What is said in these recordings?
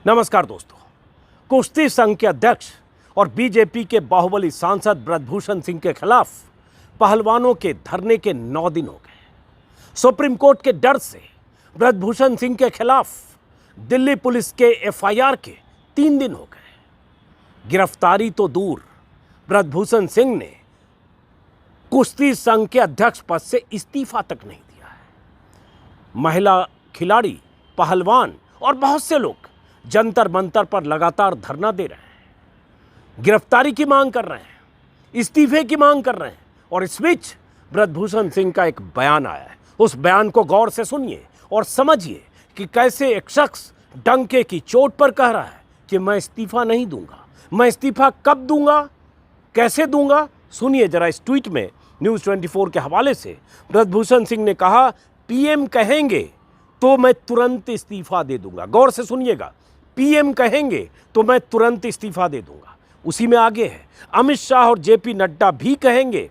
नमस्कार दोस्तों। कुश्ती संघ के अध्यक्ष और बीजेपी के बाहुबली सांसद ब्रजभूषण सिंह के खिलाफ पहलवानों के धरने के 9 दिन हो गए। सुप्रीम कोर्ट के डर से ब्रजभूषण सिंह के खिलाफ दिल्ली पुलिस के एफआईआर के 3 दिन हो गए। गिरफ्तारी तो दूर, ब्रजभूषण सिंह ने कुश्ती संघ के अध्यक्ष पद से इस्तीफा तक नहीं दिया है। महिला खिलाड़ी, पहलवान और बहुत से लोग जंतर मंतर पर लगातार धरना दे रहे हैं, गिरफ्तारी की मांग कर रहे हैं, इस्तीफे की मांग कर रहे हैं। और इस बीच ब्रजभूषण सिंह का एक बयान आया है। उस बयान को गौर से सुनिए और समझिए कि कैसे एक शख्स डंके की चोट पर कह रहा है कि मैं इस्तीफा नहीं दूंगा। मैं इस्तीफा कब दूंगा, कैसे दूंगा, सुनिए जरा। इस ट्वीट में न्यूज़ 24 के हवाले से ब्रजभूषण सिंह ने कहा, पीएम कहेंगे तो मैं तुरंत इस्तीफा दे दूंगा। गौर से सुनिएगा, पीएम कहेंगे तो मैं तुरंत इस्तीफा दे दूंगा। उसी में आगे है, अमित शाह और जेपी नड्डा भी कहेंगे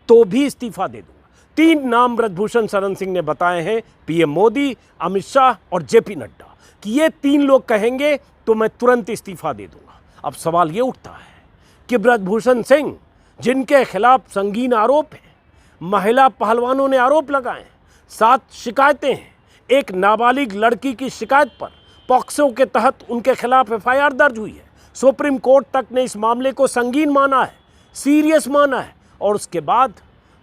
तो भी इस्तीफा दे दूंगा। 3 नाम ब्रजभूषण शरण सिंह ने बताए हैं, पीएम मोदी, अमित शाह और जेपी नड्डा, कि ये 3 लोग कहेंगे तो मैं तुरंत इस्तीफा दे दूंगा। अब सवाल ये उठता है कि ब्रजभूषण सिंह, जिनके खिलाफ संगीन आरोप हैं, महिला पहलवानों ने आरोप लगाए हैं, 7 शिकायतें हैं, एक नाबालिग लड़की की शिकायत पर पॉक्सो के तहत उनके खिलाफ एफआईआर दर्ज हुई है। सुप्रीम कोर्ट तक ने इस मामले को संगीन माना है, सीरियस माना है। और उसके बाद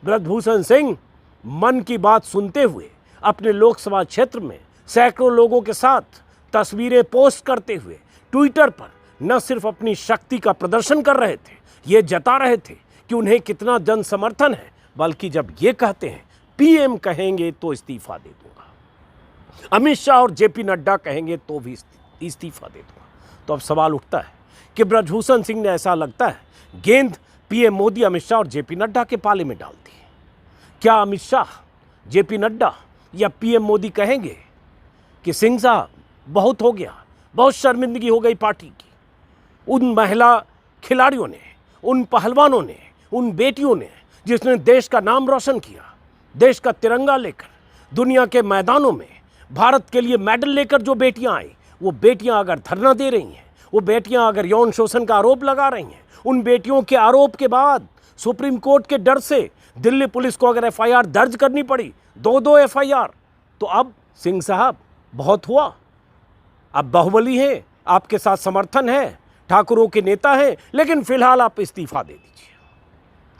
ब्रजभूषण सिंह मन की बात सुनते हुए अपने लोकसभा क्षेत्र में सैकड़ों लोगों के साथ तस्वीरें पोस्ट करते हुए ट्विटर पर न सिर्फ अपनी शक्ति का प्रदर्शन कर रहे थे, ये जता रहे थे कि उन्हें कितना जन समर्थन है, बल्कि जब ये कहते हैं पीएम कहेंगे तो इस्तीफा दे दूंगा, अमित शाह और जेपी नड्डा कहेंगे तो भी इस्तीफा दे दूंगा, तो अब सवाल उठता है कि ब्रजभूषण सिंह ने, ऐसा लगता है, गेंद पीएम मोदी, अमित शाह और जेपी नड्डा के पाले में डाल दी है। क्या अमित शाह, जेपी नड्डा या पीएम मोदी कहेंगे कि सिंह साहब बहुत हो गया, बहुत शर्मिंदगी हो गई पार्टी की। उन महिला खिलाड़ियों ने, उन पहलवानों ने, उन बेटियों ने जिसने देश का नाम रोशन किया, देश का तिरंगा लेकर दुनिया के मैदानों में भारत के लिए मेडल लेकर जो बेटियां आई, वो बेटियां अगर धरना दे रही हैं, वो बेटियां अगर यौन शोषण का आरोप लगा रही हैं, उन बेटियों के आरोप के बाद सुप्रीम कोर्ट के डर से दिल्ली पुलिस को अगर एफआईआर दर्ज करनी पड़ी, 2 एफआईआर, तो अब सिंह साहब बहुत हुआ, अब बाहुबली है, आपके साथ समर्थन है, ठाकुरों के नेता हैं, लेकिन फिलहाल आप इस्तीफा दे दीजिए।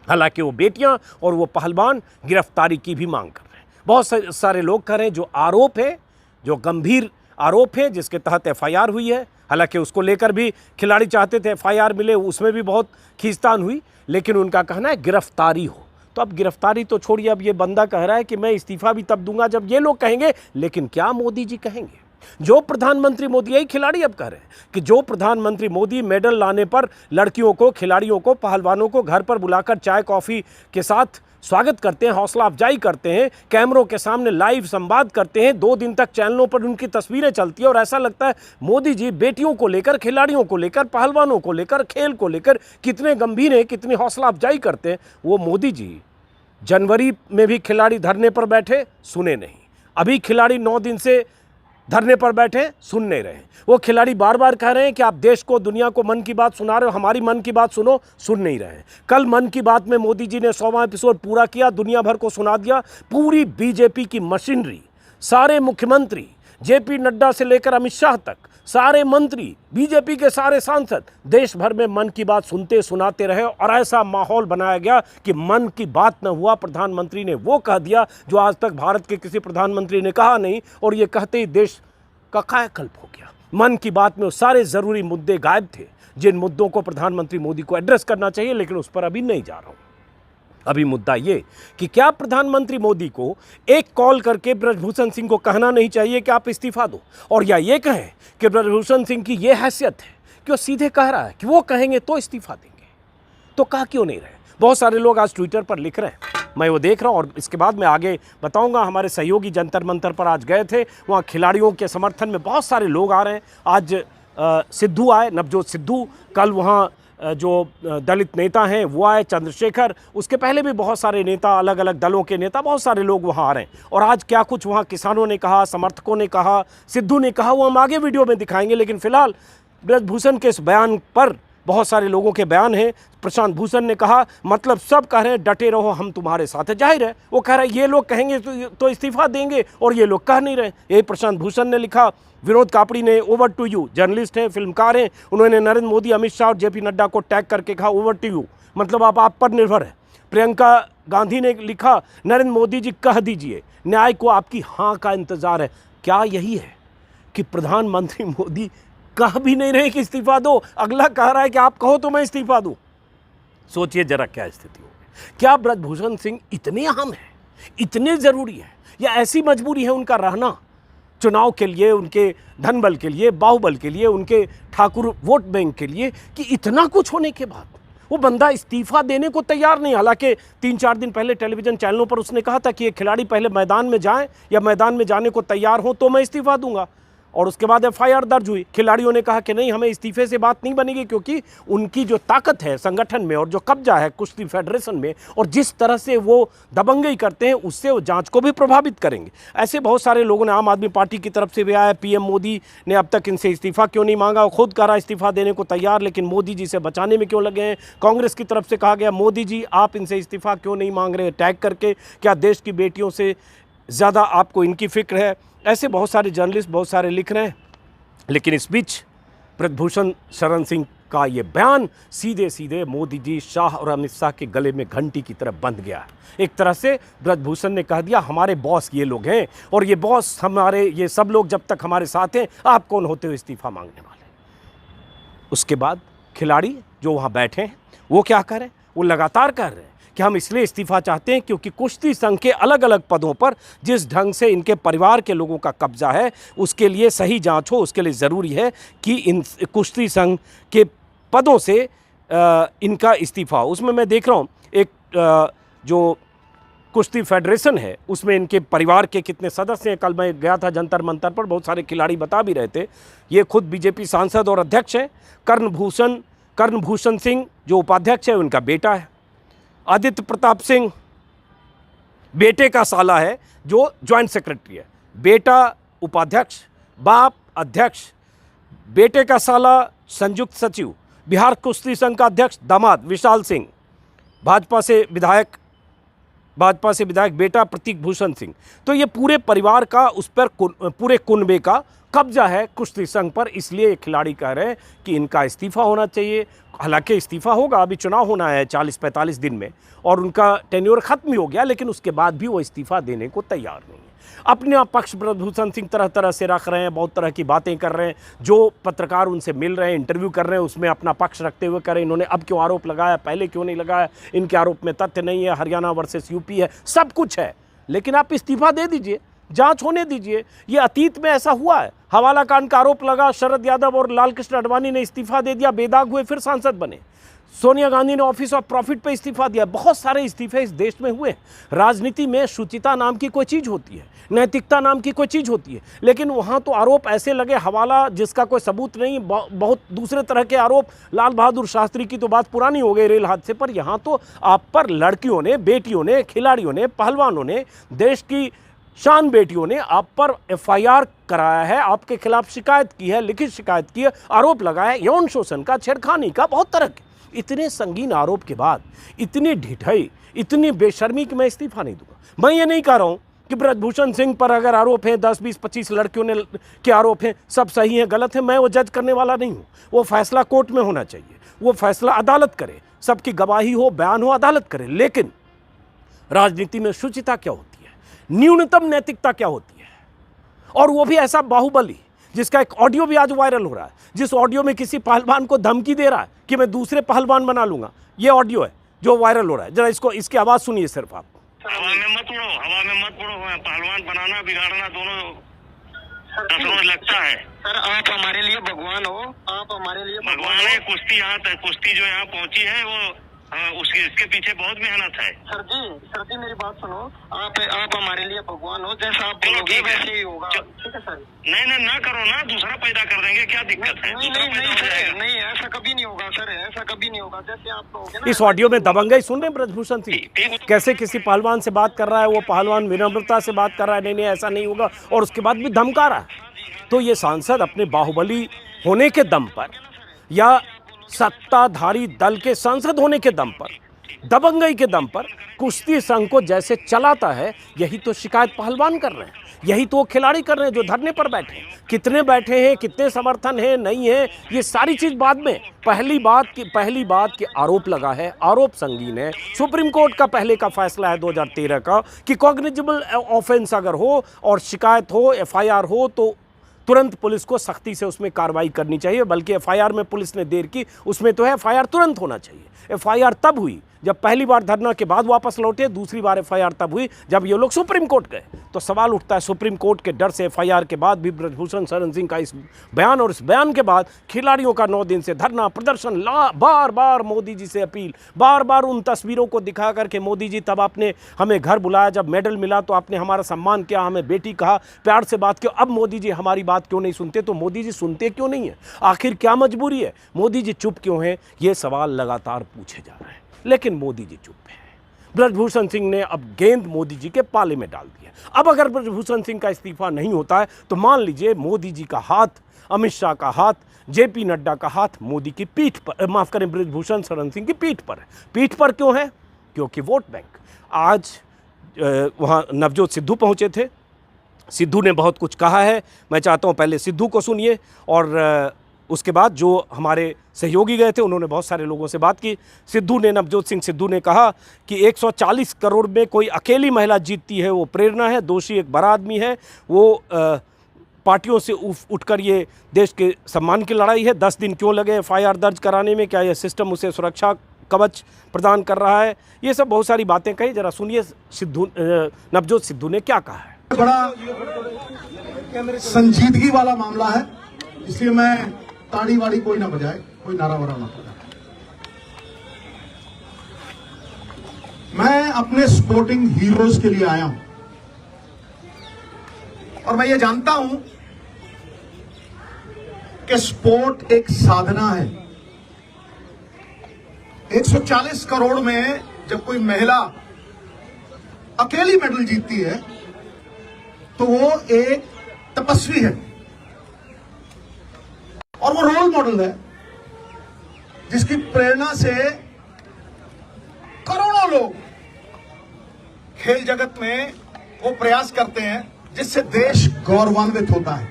हालांकि वो बेटियां और वो पहलवान गिरफ्तारी की भी मांग कर रहे हैं। बहुत सारे लोग कह रहे हैं जो आरोप है, जो गंभीर आरोप है, जिसके तहत एफआईआर हुई है, हालांकि उसको लेकर भी खिलाड़ी चाहते थे एफआईआर मिले, उसमें भी बहुत खींचतान हुई, लेकिन उनका कहना है गिरफ्तारी हो। तो अब गिरफ्तारी तो छोड़िए, अब ये बंदा कह रहा है कि मैं इस्तीफा भी तब दूंगा जब ये लोग कहेंगे। लेकिन क्या मोदी जी कहेंगे? जो प्रधानमंत्री मोदी, यही खिलाड़ी अब कह रहे हैं कि जो प्रधानमंत्री मोदी मेडल लाने पर लड़कियों को, खिलाड़ियों को, पहलवानों को घर पर बुलाकर चाय कॉफ़ी के साथ स्वागत करते हैं, हौसला अफजाई करते हैं, कैमरों के सामने लाइव संवाद करते हैं, 2 दिन तक चैनलों पर उनकी तस्वीरें चलती है, और ऐसा लगता है मोदी जी बेटियों को लेकर, खिलाड़ियों को लेकर, पहलवानों को लेकर, खेल को लेकर कितने गंभीर हैं, कितनी हौसला अफजाई करते हैं। वो मोदी जी जनवरी में भी खिलाड़ी धरने पर बैठे, सुने नहीं। अभी खिलाड़ी 9 दिन से धरने पर बैठे, सुन नहीं रहे। वो खिलाड़ी बार बार कह रहे हैं कि आप देश को, दुनिया को मन की बात सुना रहे हो, हमारी मन की बात सुनो, सुन नहीं रहे। कल मन की बात में मोदी जी ने 100वां एपिसोड पूरा किया, दुनिया भर को सुना दिया। पूरी बीजेपी की मशीनरी, सारे मुख्यमंत्री, जेपी नड्डा से लेकर अमित शाह तक, सारे मंत्री, बीजेपी के सारे सांसद देश भर में मन की बात सुनते सुनाते रहे, और ऐसा माहौल बनाया गया कि मन की बात न हुआ। प्रधानमंत्री ने वो कह दिया जो आज तक भारत के किसी प्रधानमंत्री ने कहा नहीं, और ये कहते ही देश का कायाकल्प हो गया। मन की बात में वो सारे ज़रूरी मुद्दे गायब थे, जिन मुद्दों को प्रधानमंत्री मोदी को एड्रेस करना चाहिए, लेकिन उस पर अभी नहीं जा रहा हूँ। अभी मुद्दा ये कि क्या प्रधानमंत्री मोदी को एक कॉल करके ब्रजभूषण सिंह को कहना नहीं चाहिए कि आप इस्तीफा दो, और या ये कहें कि ब्रजभूषण सिंह की ये हैसियत है कि वो सीधे कह रहा है कि वो कहेंगे तो इस्तीफा देंगे, तो कहा क्यों नहीं रहे? बहुत सारे लोग आज ट्विटर पर लिख रहे हैं, मैं वो देख रहा हूँ, और इसके बाद मैं आगे बताऊंगा। हमारे सहयोगी जंतर मंतर पर आज गए थे, वहाँ खिलाड़ियों के समर्थन में बहुत सारे लोग आ रहे हैं। आज सिद्धू आए, नवजोत सिद्धू, कल वहाँ जो दलित नेता हैं वो आए, चंद्रशेखर, उसके पहले भी बहुत सारे नेता, अलग अलग दलों के नेता, बहुत सारे लोग वहाँ आ रहे हैं। और आज क्या कुछ वहाँ किसानों ने कहा, समर्थकों ने कहा, सिद्धू ने कहा, वो हम आगे वीडियो में दिखाएंगे। लेकिन फिलहाल ब्रजभूषण के इस बयान पर बहुत सारे लोगों के बयान हैं। प्रशांत भूषण ने कहा, मतलब सब कह रहे हैं डटे रहो, हम तुम्हारे साथ है। जाहिर है वो कह रहे हैं ये लोग कहेंगे तो इस्तीफा देंगे और ये लोग कह नहीं रहे। यही प्रशांत भूषण ने लिखा। विनोद कापड़ी ने ओवर टू यू, जर्नलिस्ट हैं, फिल्मकार हैं, उन्होंने नरेंद्र मोदी, अमित शाह और जेपी नड्डा को टैग करके कहा ओवर टू यू, मतलब आप पर निर्भर है। प्रियंका गांधी ने लिखा, नरेंद्र मोदी जी कह दीजिए, न्याय को आपकी हाँ का इंतजार है। क्या यही है कि प्रधानमंत्री मोदी कह भी नहीं रहे कि इस्तीफा दो, अगला कह रहा है कि आप कहो तो मैं इस्तीफा दूं। सोचिए जरा क्या स्थिति होगी। क्या ब्रजभूषण सिंह इतने अहम है, इतने जरूरी है, या ऐसी मजबूरी है उनका रहना चुनाव के लिए, उनके धनबल के लिए, बाहुबल के लिए, उनके ठाकुर वोट बैंक के लिए, कि इतना कुछ होने के बाद वो बंदा इस्तीफा देने को तैयार नहीं। हालांकि 3-4 दिन पहले टेलीविजन चैनलों पर उसने कहा था कि ये खिलाड़ी पहले मैदान में जाएं या मैदान में जाने को तैयार हो तो मैं इस्तीफा दूंगा। और उसके बाद एफआईआर दर्ज हुई। खिलाड़ियों ने कहा कि नहीं, हमें इस्तीफे से बात नहीं बनेगी, क्योंकि उनकी जो ताकत है संगठन में और जो कब्जा है कुश्ती फेडरेशन में, और जिस तरह से वो दबंगई करते हैं, उससे वो जांच को भी प्रभावित करेंगे। ऐसे बहुत सारे लोगों ने, आम आदमी पार्टी की तरफ से भी आया, पीएम मोदी ने अब तक इनसे इस्तीफा क्यों नहीं मांगा, वो खुद कह रहा इस्तीफा देने को तैयार, लेकिन मोदी जी से बचाने में क्यों लगे हैं। कांग्रेस की तरफ से कहा गया, मोदी जी आप इनसे इस्तीफा क्यों नहीं मांग रहे, टैग करके, क्या देश की बेटियों से ज़्यादा आपको इनकी फिक्र है। ऐसे बहुत सारे जर्नलिस्ट, बहुत सारे लिख रहे हैं। लेकिन इस बीच ब्रजभूषण शरण सिंह का ये बयान सीधे सीधे मोदी जी, शाह और अमित शाह के गले में घंटी की तरह बंध गया है। एक तरह से ब्रजभूषण ने कह दिया, हमारे बॉस ये लोग हैं और ये बॉस हमारे, ये सब लोग जब तक हमारे साथ हैं, आप कौन होते हो इस्तीफा मांगने वाले। उसके बाद खिलाड़ी जो वहाँ बैठे हैं वो क्या करें, वो लगातार कह रहे हैं कि हम इसलिए इस्तीफा चाहते हैं क्योंकि कुश्ती संघ के अलग अलग पदों पर जिस ढंग से इनके परिवार के लोगों का कब्जा है, उसके लिए सही जांच हो। उसके लिए ज़रूरी है कि इन कुश्ती संघ के पदों से इनका इस्तीफा हो। उसमें मैं देख रहा हूँ एक जो कुश्ती फेडरेशन है उसमें इनके परिवार के कितने सदस्य हैं। कल मैं गया था जंतर मंतर पर, बहुत सारे खिलाड़ी बता भी रहे थे। ये खुद बीजेपी सांसद और अध्यक्ष हैं। कर्णभूषण सिंह जो उपाध्यक्ष है, उनका बेटा है। आदित्य प्रताप सिंह बेटे का साला है जो ज्वाइंट सेक्रेटरी है। बेटा उपाध्यक्ष, बाप अध्यक्ष, बेटे का साला संयुक्त सचिव। बिहार कुश्ती संघ का अध्यक्ष दामाद विशाल सिंह। भाजपा से विधायक बेटा प्रतीक भूषण सिंह। तो ये पूरे परिवार का, उस पर पूरे कुनबे का कब्जा है कुश्ती संघ पर। इसलिए खिलाड़ी कह रहे हैं कि इनका इस्तीफा होना चाहिए। हालांकि इस्तीफा होगा, अभी चुनाव होना है 40-45 दिन में और उनका टेन्योर खत्म ही हो गया, लेकिन उसके बाद भी वो इस्तीफा देने को तैयार नहीं है। अपने पक्ष ब्रजभूषण सिंह तरह तरह से रख रहे हैं, बहुत तरह की बातें कर रहे हैं। जो पत्रकार उनसे मिल रहे हैं, इंटरव्यू कर रहे हैं, उसमें अपना पक्ष रखते हुए कह रहे हैं इन्होंने अब क्यों आरोप लगाया, पहले क्यों नहीं लगाया, इनके आरोप में तथ्य नहीं है, हरियाणा वर्सेस यूपी है, सब कुछ है। लेकिन आप इस्तीफा दे दीजिए, जांच होने दीजिए। ये अतीत में ऐसा हुआ है, हवाला कांड का आरोप लगा, शरद यादव और लालकृष्ण आडवाणी ने इस्तीफा दे दिया, बेदाग हुए, फिर सांसद बने। सोनिया गांधी ने ऑफिस ऑफ प्रॉफिट पे इस्तीफा दिया। बहुत सारे इस्तीफे इस देश में हुए। राजनीति में शुचिता नाम की कोई चीज़ होती है, नैतिकता नाम की कोई चीज़ होती है, लेकिन वहाँ तो आरोप ऐसे लगे, हवाला जिसका कोई सबूत नहीं, बहुत दूसरे तरह के आरोप। लाल बहादुर शास्त्री की तो बात पुरानी हो गई रेल हादसे पर, यहाँ तो आप पर लड़कियों ने, बेटियों ने, खिलाड़ियों ने, पहलवानों ने, देश की शान बेटियों ने आप पर एफआईआर कराया है, आपके खिलाफ शिकायत की है, लिखित शिकायत की है, आरोप लगाया है यौन शोषण का, छेड़खानी का, बहुत तरह के। इतने संगीन आरोप के बाद इतनी ढिठाई, इतनी बेशर्मी कि मैं इस्तीफा नहीं दूंगा। मैं ये नहीं कह रहा हूं कि ब्रजभूषण सिंह पर अगर आरोप है, 10, 20, 25 लड़कियों ने के आरोप हैं, सब सही है गलत है, मैं वो जज करने वाला नहीं हूं। वो फैसला कोर्ट में होना चाहिए, वो फैसला अदालत करे, सबकी गवाही हो, बयान हो, अदालत करे। लेकिन राजनीति में शुचिता क्या होती है, न्यूनतम नैतिकता क्या होती है, और वो भी ऐसा बाहुबली जिसका एक ऑडियो भी आज वायरल हो रहा है, जिस ऑडियो में किसी पहलवान को धमकी दे रहा है कि मैं दूसरे पहलवान बना लूंगा। ये ऑडियो है जो वायरल हो रहा है, जरा इसकी आवाज सुनिए सिर्फ आप। हवा में मत उड़ो, पहलवान बनाना बिगाड़ना दोनों रोज लगता है। सर आप हमारे लिए भगवान हो, आप हमारे लिए भगवान है। कुश्ती जो यहाँ पहुंची है वो हाँ, उसके इसके पीछे बहुत मेहनत है। सर जी मेरी बात सुनो। आप हमारे लिए भगवान हो, जैसा आप चलो बोलोगे ठीक है। वैसे ही होगा। ठीक है सर। नहीं ना करो ना, दूसरा पैदा कर देंगे, क्या दिक्कत है? नहीं दूसरा नहीं पैदा नहीं हो सर, जाएगा। नहीं ऐसा कभी नहीं होगा सर, ऐसा कभी नहीं होगा। जैसे आप कहोगे ना। इस ऑडियो में दबंगई सुन रहे हैं ब्रजभूषण सिंह, कैसे किसी पहलवान से बात कर रहा है, वो पहलवान विनम्रता से बात कर रहा है, नहीं नहीं ऐसा नहीं होगा, और उसके बाद भी धमका रहा है। तो ये सांसद अपने बाहुबली होने के दम पर या सत्ताधारी दल के सांसद होने के दम पर, दबंगई के दम पर कुश्ती संघ को जैसे चलाता है, यही तो शिकायत पहलवान कर रहे हैं, यही तो वो खिलाड़ी कर रहे हैं जो धरने पर बैठे हैं। कितने बैठे हैं, कितने समर्थन है, नहीं है, ये सारी चीज बाद में। पहली बात कि आरोप लगा है, आरोप संगीन है। सुप्रीम कोर्ट का पहले का फैसला है 2013 का कि कॉग्निजेबल ऑफेंस अगर हो और शिकायत हो, एफआईआर हो, तो तुरंत पुलिस को सख्ती से उसमें कार्रवाई करनी चाहिए। बल्कि एफआईआर में पुलिस ने देर की, उसमें तो है एफआईआर तुरंत होना चाहिए। एफआईआर तब हुई जब पहली बार धरना के बाद वापस लौटे, दूसरी बार एफआईआर तब हुई जब ये लोग सुप्रीम कोर्ट गए। तो सवाल उठता है, सुप्रीम कोर्ट के डर से एफआईआर के बाद भी ब्रजभूषण शरण सिंह का इस बयान, और इस बयान के बाद खिलाड़ियों का 9 दिन से धरना प्रदर्शन, बार बार मोदी जी से अपील, बार बार उन तस्वीरों को दिखा करके, मोदी जी तब आपने हमें घर बुलाया, जब मेडल मिला तो आपने हमारा सम्मान किया, हमें बेटी कहा, प्यार से बात की, अब मोदी जी हमारी बात क्यों नहीं सुनते? तो मोदी जी सुनते क्यों नहीं है? आखिर क्या मजबूरी है? मोदी जी चुप क्यों हैं? ये सवाल लगातार पूछे जा रहे हैं, लेकिन मोदी जी चुप है। ब्रजभूषण सिंह ने अब गेंद मोदी जी के पाले में डाल दिया। अब अगर ब्रजभूषण सिंह का इस्तीफा नहीं होता है तो मान लीजिए मोदी जी का हाथ, अमित शाह का हाथ, जेपी नड्डा का हाथ मोदी की पीठ पर, माफ करें, ब्रजभूषण शरण सिंह की पीठ पर है। पीठ पर क्यों है? क्योंकि वोट बैंक। आज वहाँ नवजोत सिद्धू पहुँचे थे, सिद्धू ने बहुत कुछ कहा है। मैं चाहता हूँ पहले सिद्धू को सुनिए, और उसके बाद जो हमारे सहयोगी गए थे उन्होंने बहुत सारे लोगों से बात की। सिद्धू ने, नवजोत सिंह सिद्धू ने कहा कि 140 करोड़ में कोई अकेली महिला जीतती है वो प्रेरणा है, दोषी एक बड़ा आदमी है, वो पार्टियों से उठकर ये देश के सम्मान की लड़ाई है। 10 दिन क्यों लगे एफआईआर दर्ज कराने में? क्या यह सिस्टम उसे सुरक्षा कवच प्रदान कर रहा है? ये सब बहुत सारी बातें कही। जरा सुनिए सिद्धू, नवजोत सिद्धू ने क्या कहा है। बड़ा संजीदगी वाला मामला है, इसलिए मैं ताड़ी वाड़ी कोई ना बजाए, कोई नारा वारा ना बजाए। मैं अपने स्पोर्टिंग हीरोज के लिए आया हूं, और मैं ये जानता हूं कि स्पोर्ट एक साधना है। 140 करोड़ में जब कोई महिला अकेली मेडल जीतती है तो वो एक तपस्वी है, और वो रोल मॉडल है जिसकी प्रेरणा से करोड़ों लोग खेल जगत में वो प्रयास करते हैं जिससे देश गौरवान्वित होता है।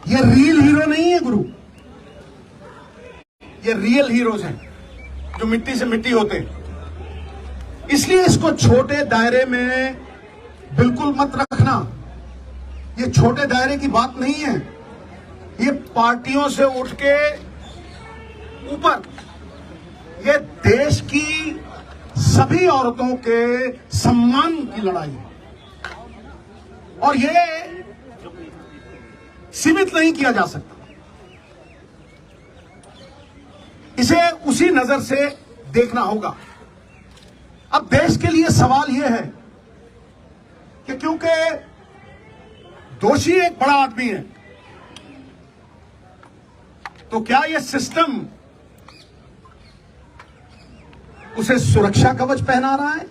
ये रियल हीरो नहीं है गुरु, ये रियल हीरोज हैं जो मिट्टी से मिट्टी होते हैं। इसलिए इसको छोटे दायरे में बिल्कुल मत रखना। ये छोटे दायरे की बात नहीं है, ये पार्टियों से उठ के ऊपर, ये देश की सभी औरतों के सम्मान की लड़ाई है, और ये सीमित नहीं किया जा सकता। इसे उसी नजर से देखना होगा। अब देश के लिए सवाल यह है कि क्योंकि दोषी एक बड़ा आदमी है, तो क्या यह सिस्टम उसे सुरक्षा कवच पहना रहा है,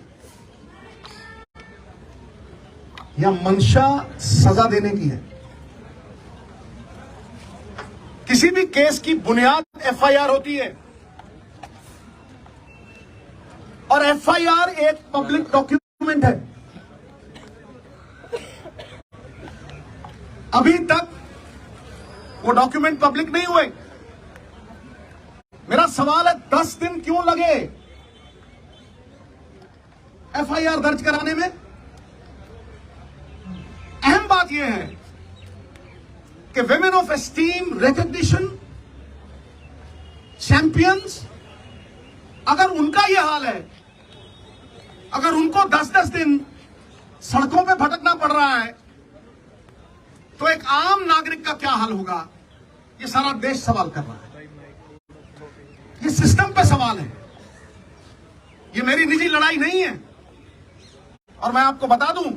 या मंशा सजा देने की है? किसी भी केस की बुनियाद एफआईआर होती है, और एफआईआर एक पब्लिक डॉक्यूमेंट है। अभी तक वो डॉक्यूमेंट पब्लिक नहीं हुए। मेरा सवाल है, 10 दिन क्यों लगे एफआईआर दर्ज कराने में? अहम बात यह है कि women of esteem, recognition, champions, अगर उनका यह हाल है, अगर उनको 10-10 दिन सड़कों पे भटकना पड़ रहा है, तो एक आम नागरिक का क्या हाल होगा? ये सारा देश सवाल कर रहा है। ये सिस्टम पे सवाल है, ये मेरी निजी लड़ाई नहीं है। और मैं आपको बता दूं,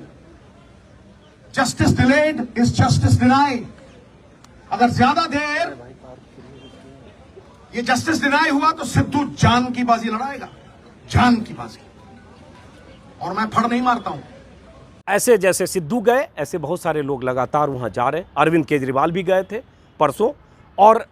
justice delayed is justice denied. अगर ज्यादा देर ये जस्टिस डिनाई हुआ तो सिद्धू जान की बाजी लड़ाएगा, जान की बाजी। और मैं फड़ नहीं मारता हूं। ऐसे जैसे सिद्धू गए, ऐसे बहुत सारे लोग लगातार वहां जा रहे हैं। अरविंद केजरीवाल भी गए थे परसों, और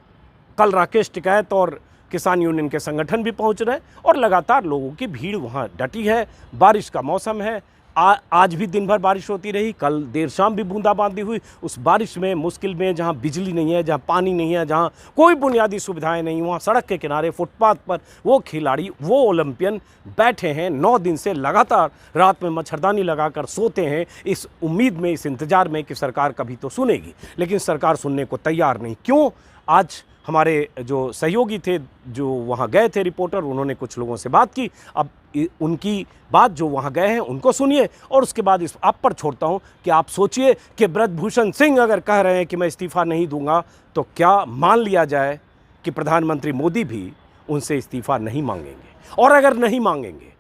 कल राकेश टिकैत और किसान यूनियन के संगठन भी पहुंच रहे हैं, और लगातार लोगों की भीड़ वहां डटी है। बारिश का मौसम है, आज भी दिन भर बारिश होती रही, कल देर शाम भी बूंदाबांदी हुई। उस बारिश में, मुश्किल में, जहां बिजली नहीं है, जहां पानी नहीं है, जहां कोई बुनियादी सुविधाएं नहीं, वहां सड़क के किनारे फुटपाथ पर वो खिलाड़ी, वो ओलंपियन बैठे हैं 9 दिन से लगातार, रात में मच्छरदानी लगाकर सोते हैं, इस उम्मीद में, इस इंतजार में कि सरकार कभी तो सुनेगी। लेकिन सरकार सुनने को तैयार नहीं। क्यों? आज हमारे जो सहयोगी थे, जो वहाँ गए थे रिपोर्टर, उन्होंने कुछ लोगों से बात की। अब उनकी बात, जो वहाँ गए हैं उनको सुनिए, और उसके बाद इस आप पर छोड़ता हूँ कि आप सोचिए कि ब्रजभूषण सिंह अगर कह रहे हैं कि मैं इस्तीफ़ा नहीं दूंगा, तो क्या मान लिया जाए कि प्रधानमंत्री मोदी भी उनसे इस्तीफ़ा नहीं मांगेंगे? और अगर नहीं मांगेंगे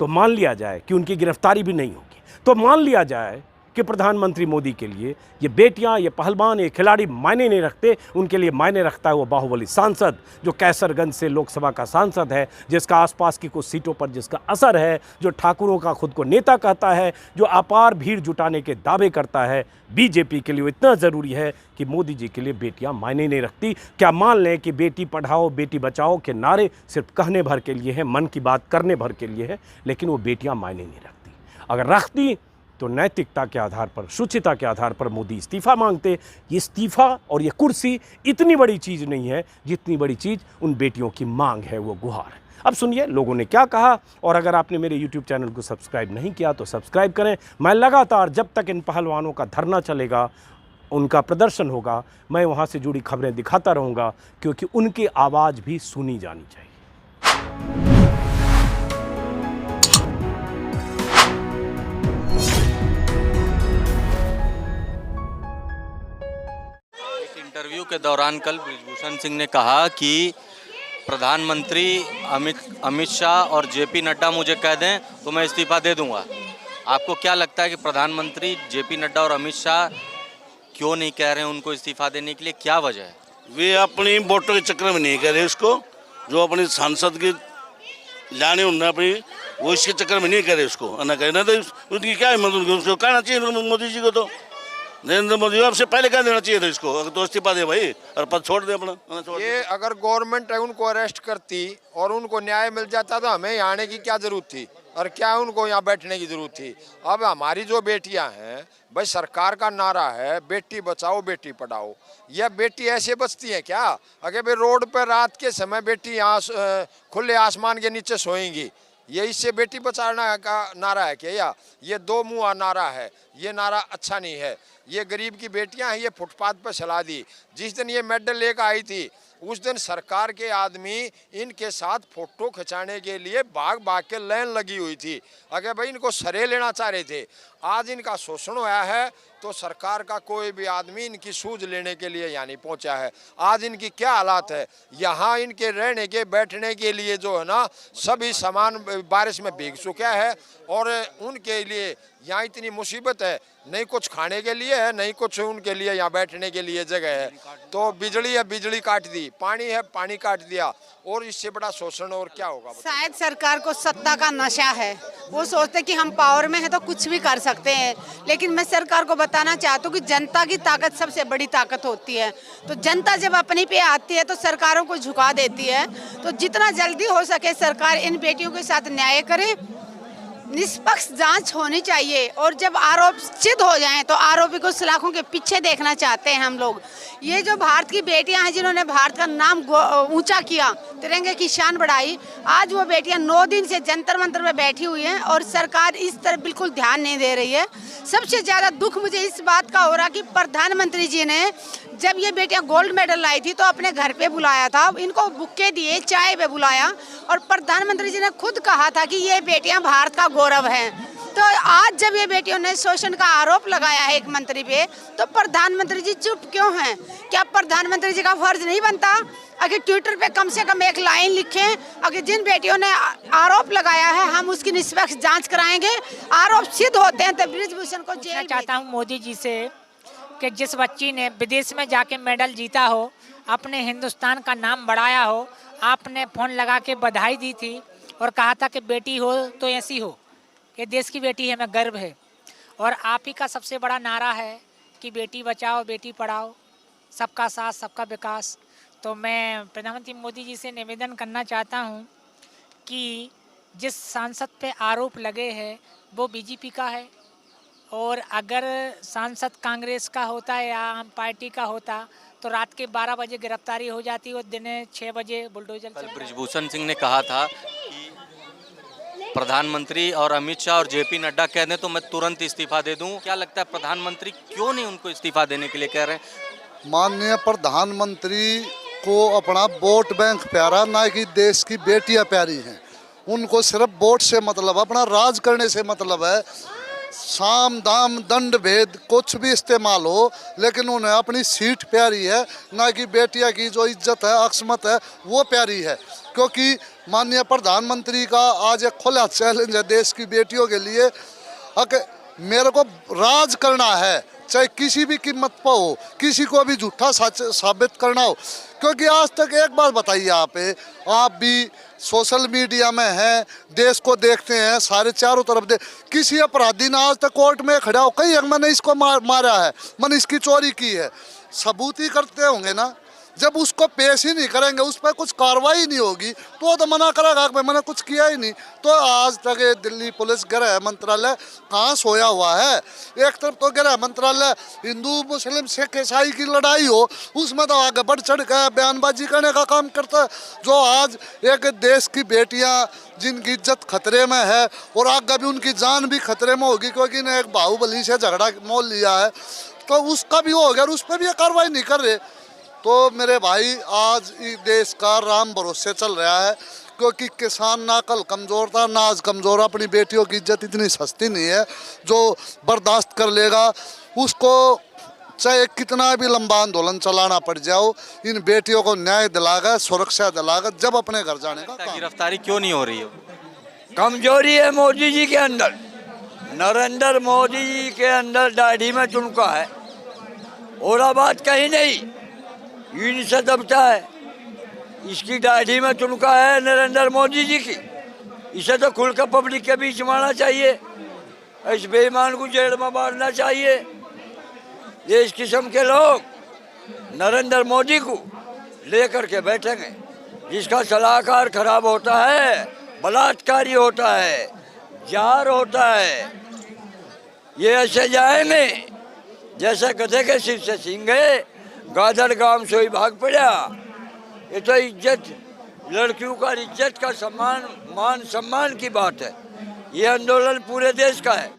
तो मान लिया जाए कि उनकी गिरफ्तारी भी नहीं होगी। तो मान लिया जाए कि प्रधानमंत्री मोदी के लिए ये बेटियां, ये पहलवान, ये खिलाड़ी मायने नहीं रखते। उनके लिए मायने रखता है वो बाहुबली सांसद, जो कैसरगंज से लोकसभा का सांसद है, जिसका आसपास की कुछ सीटों पर जिसका असर है, जो ठाकुरों का खुद को नेता कहता है, जो अपार भीड़ जुटाने के दावे करता है। बीजेपी के लिए इतना ज़रूरी है कि मोदी जी के लिए बेटियां मायने नहीं रखती। क्या मान लें कि बेटी पढ़ाओ बेटी बचाओ के नारे सिर्फ कहने भर के लिए हैं, मन की बात करने भर के लिए है, लेकिन वो बेटियां मायने नहीं रखती। अगर रखती तो नैतिकता के आधार पर, शुचिता के आधार पर मोदी इस्तीफ़ा मांगते। ये इस्तीफ़ा और ये कुर्सी इतनी बड़ी चीज़ नहीं है जितनी बड़ी चीज़ उन बेटियों की मांग है, वो गुहार है। अब सुनिए लोगों ने क्या कहा, और अगर आपने मेरे YouTube चैनल को सब्सक्राइब नहीं किया तो सब्सक्राइब करें। मैं लगातार, जब तक इन पहलवानों का धरना चलेगा, उनका प्रदर्शन होगा, मैं वहाँ से जुड़ी खबरें दिखाता रहूँगा, क्योंकि उनकी आवाज़ भी सुनी जानी चाहिए। इंटरव्यू के दौरान कल ब्रजभूषण सिंह ने कहा कि प्रधानमंत्री अमित शाह और जेपी नड्डा मुझे कह दें तो मैं इस्तीफा दे दूंगा। आपको क्या लगता है कि प्रधानमंत्री जेपी नड्डा और अमित शाह क्यों नहीं कह रहे हैं उनको इस्तीफा देने के लिए? क्या वजह है? वे अपनी वोटों के चक्कर में नहीं कह रहे उसको, जो अपनी सांसद के लाने उन्हें अपनी, वो इसके चक्कर में नहीं कह रहे उसको। ना कहना तो उनकी क्या हिम्मत, उनको उसको कहना चाहिए मोदी जी को, तो नरेंद्र मोदी आपसे पहले कह देना चाहिए था इसको, अगर तो इस्तीफा दे भाई और पद छोड़ दे अपना। ये अगर गवर्नमेंट उनको अरेस्ट करती और उनको न्याय मिल जाता तो हमें यहाँ आने की क्या जरूरत थी, और क्या उनको यहाँ बैठने की जरूरत थी? अब हमारी जो बेटियां हैं भाई, सरकार का नारा है बेटी बचाओ बेटी पढ़ाओ। यह बेटी ऐसे बचती है क्या? अगर भाई रोड पर रात के समय बेटी यहाँ खुले आसमान के नीचे सोएंगी, ये इससे बेटी बचाना का नारा है क्या? ये दो मुँहा नारा है, ये नारा अच्छा नहीं है। ये गरीब की बेटियां हैं, ये फुटपाथ पर चला दी। जिस दिन ये मेडल लेकर आई थी उस दिन सरकार के आदमी इनके साथ फोटो खिंचाने के लिए भाग भाग के लाइन लगी हुई थी। अगर भाई इनको सरे लेना चाह रहे थे, आज इनका शोषण हुआ है तो सरकार का कोई भी आदमी इनकी सूझ लेने के लिए यहाँ नहीं पहुँचा है। आज इनकी क्या हालात है, यहाँ इनके रहने के बैठने के लिए जो है ना, सभी सामान बारिश में भीग चुका है, और उनके लिए यहाँ इतनी मुसीबत है, नहीं कुछ खाने के लिए है, नहीं कुछ उनके लिए यहाँ बैठने के लिए जगह है। तो बिजली है, बिजली काट दी, पानी है, पानी काट दिया, और इससे बड़ा शोषण और क्या होगा? शायद सरकार को सत्ता का नशा है, वो सोचते कि हम पावर में हैं तो कुछ भी कर सकते हैं। लेकिन मैं सरकार को बताना चाहती हूँ कि जनता की ताकत सबसे बड़ी ताकत होती है। तो जनता जब अपनी पे आती है तो सरकारों को झुका देती है। तो जितना जल्दी हो सके सरकार इन बेटियों के साथ न्याय करे, निष्पक्ष जांच होनी चाहिए, और जब आरोप सिद्ध हो जाएं तो आरोपी को सलाखों के पीछे देखना चाहते हैं हम लोग। ये जो भारत की बेटियां हैं जिन्होंने भारत का नाम ऊंचा किया, तिरंगे की शान बढ़ाई, आज वो बेटियां 9 दिन से जंतर मंतर में बैठी हुई हैं और सरकार इस तरफ बिल्कुल ध्यान नहीं दे रही है। सबसे ज़्यादा दुख मुझे इस बात का हो रहा कि प्रधानमंत्री जी ने जब ये बेटियां गोल्ड मेडल लाई थी तो अपने घर पे बुलाया था, इनको बुक्के दिए, चाय पे बुलाया, और प्रधानमंत्री जी ने खुद कहा था कि ये बेटियां भारत का गौरव हैं। तो आज जब ये बेटियों ने शोषण का आरोप लगाया है एक मंत्री पे, तो प्रधानमंत्री जी चुप क्यों हैं? क्या प्रधानमंत्री जी का फर्ज नहीं बनता अगर ट्विटर पे कम से कम एक लाइन लिखें, अगर जिन बेटियों ने आरोप लगाया है हम उसकी निष्पक्ष जांच कराएंगे, आरोप सिद्ध होते हैं तो ब्रिजभूषण को जेल चाहता हूँ मोदी जी से कि जिस बच्ची ने विदेश में जाके मेडल जीता हो, अपने हिंदुस्तान का नाम बढ़ाया हो, आपने फ़ोन लगा के बधाई दी थी और कहा था कि बेटी हो तो ऐसी हो, ये देश की बेटी है, मैं गर्व है। और आप ही का सबसे बड़ा नारा है कि बेटी बचाओ बेटी पढ़ाओ, सबका साथ सबका विकास। तो मैं प्रधानमंत्री मोदी जी से निवेदन करना चाहता हूँ कि जिस सांसद पे आरोप लगे हैं वो बीजेपी का है, और अगर सांसद कांग्रेस का होता या आम पार्टी का होता तो रात के 12 बजे गिरफ्तारी हो जाती और दिन 6 बजे बुलडोजर कल ब्रिजभूषण सिंह ने कहा था कि प्रधानमंत्री और अमित शाह और जेपी नड्डा कह दें तो मैं तुरंत इस्तीफा दे दूं। क्या लगता है प्रधानमंत्री क्यों नहीं उनको इस्तीफा देने के लिए कह रहे हैं? माननीय प्रधानमंत्री को अपना वोट बैंक प्यारा, ना कि देश की बेटियां प्यारी हैं। उनको सिर्फ वोट से मतलब, अपना राज करने से मतलब है। साम दाम दंड भेद कुछ भी इस्तेमाल हो, लेकिन उन्हें अपनी सीट प्यारी है, ना कि बेटिया की जो इज्जत है अक्समत है वो प्यारी है। क्योंकि माननीय प्रधानमंत्री का आज एक खुला चैलेंज है देश की बेटियों के लिए, अगर मेरे को राज करना है चाहे किसी भी कीमत पर हो, किसी को भी झूठा साबित करना हो। क्योंकि आज तक एक बात बताइए, आप भी सोशल मीडिया में हैं, देश को देखते हैं, सारे चारों तरफ किसी अपराधी ने आज तक कोर्ट में खड़ा हो कहीं मैंने इसको मारा है, मैंने इसकी चोरी की है, सबूत ही करते होंगे ना। जब उसको पेश ही नहीं करेंगे, उस पर कुछ कार्रवाई नहीं होगी तो मना करेगा कि मैंने कुछ किया ही नहीं। तो आज तक ये दिल्ली पुलिस गृह मंत्रालय कहाँ सोया हुआ है? एक तरफ तो गृह मंत्रालय हिंदू मुस्लिम सिख ईसाई की लड़ाई हो, उसमें तो आगे बढ़ चढ़ कर बयानबाजी करने का काम करता है। जो आज एक देश की बेटियाँ जिनकी इज्जत खतरे में है और आगे भी उनकी जान भी खतरे में होगी, क्योंकि इन्हें एक बाहुबली से झगड़ा मोल लिया है, तो उसका भी हो गया और उस पर भी ये कार्रवाई नहीं कर रहे। तो मेरे भाई, आज इस देश का राम भरोसे चल रहा है, क्योंकि किसान ना कल कमज़ोर था ना आज कमज़ोर। अपनी बेटियों की इज्जत इतनी सस्ती नहीं है जो बर्दाश्त कर लेगा। उसको चाहे कितना भी लंबा आंदोलन चलाना पड़ जाओ, इन बेटियों को न्याय दिलागा, सुरक्षा दिलागा, जब अपने घर जाने का। गिरफ्तारी क्यों नहीं हो रही है? कमजोरी है मोदी जी के अंदर। नरेंद्र मोदी जी के अंदर दाढ़ी में चुनका है, और बात कहीं नहीं, इनसे दबता है। इसकी दाढ़ी में चुनका है नरेंद्र मोदी जी की। इसे तो खुलकर पब्लिक के बीच मारना चाहिए, इस बेईमान को जेल में मारना चाहिए। ये इस किस्म के लोग नरेंद्र मोदी को लेकर के बैठेंगे, जिसका सलाहकार खराब होता है, बलात्कारी होता है, जार होता है, ये ऐसे जाएंगे जैसे गधे के सिर से सींग गए, गादर गांव से ही भाग पड़ा। ये तो इज्जत, लड़कियों का इज्जत का सम्मान, मान सम्मान की बात है। ये आंदोलन पूरे देश का है।